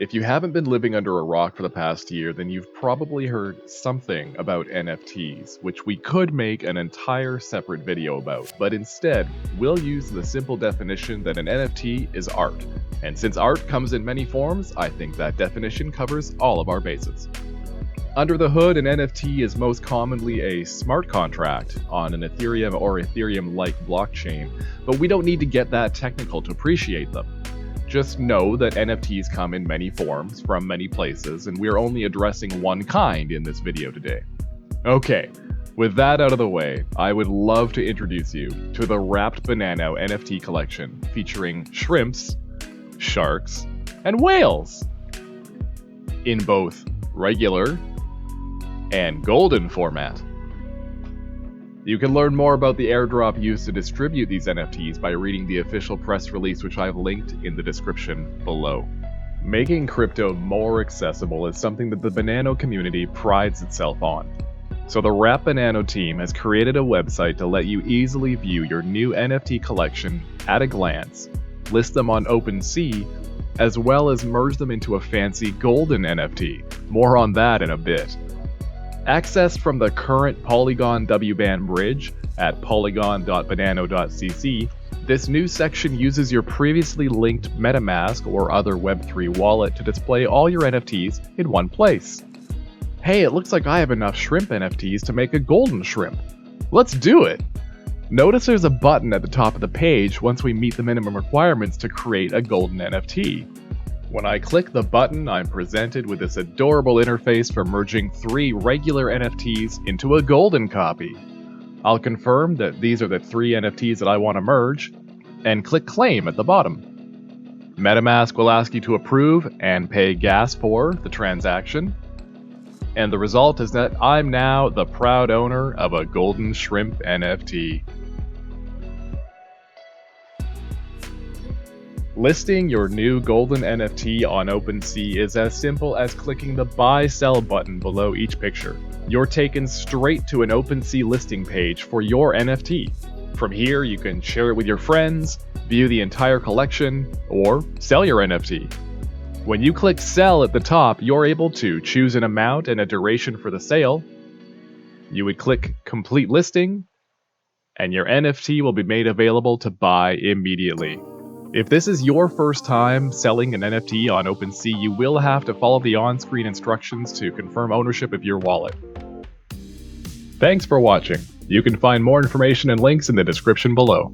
If you haven't been living under a rock for the past year, then you've probably heard something about NFTs, which we could make an entire separate video about, but instead, we'll use the simple definition that an NFT is art. And since art comes in many forms, I think that definition covers all of our bases. Under the hood, an NFT is most commonly a smart contract on an Ethereum or Ethereum-like blockchain, but we don't need to get that technical to appreciate them. Just know that NFTs come in many forms from many places, and we're only addressing one kind in this video today. Okay, with that out of the way, I would love to introduce you to the Wrapped Banano NFT Collection, featuring shrimps, sharks, and whales in both regular and golden format. You can learn more about the airdrop used to distribute these NFTs by reading the official press release, which I've linked in the description below. Making crypto more accessible is something that the Banano community prides itself on. So the Wrapped Banano team has created a website to let you easily view your new NFT collection at a glance, list them on OpenSea, as well as merge them into a fancy golden NFT. More on that in a bit. Accessed from the current Polygon wBAN bridge at polygon.banano.cc, this new section uses your previously linked MetaMask or other Web3 wallet to display all your NFTs in one place. Hey, it looks like I have enough shrimp NFTs to make a golden shrimp. Let's do it! Notice there's a button at the top of the page once we meet the minimum requirements to create a golden NFT. When I click the button, I'm presented with this adorable interface for merging 3 regular NFTs into a golden copy. I'll confirm that these are the 3 NFTs that I want to merge, and click Claim at the bottom. MetaMask will ask you to approve and pay gas for the transaction, and the result is that I'm now the proud owner of a golden shrimp NFT. Listing your new golden NFT on OpenSea is as simple as clicking the Buy/Sell button below each picture. You're taken straight to an OpenSea listing page for your NFT. From here, you can share it with your friends, view the entire collection, or sell your NFT. When you click Sell at the top, you're able to choose an amount and a duration for the sale. You would click Complete Listing, and your NFT will be made available to buy immediately. If this is your first time selling an NFT on OpenSea, you will have to follow the on-screen instructions to confirm ownership of your wallet. Thanks for watching. You can find more information and links in the description below.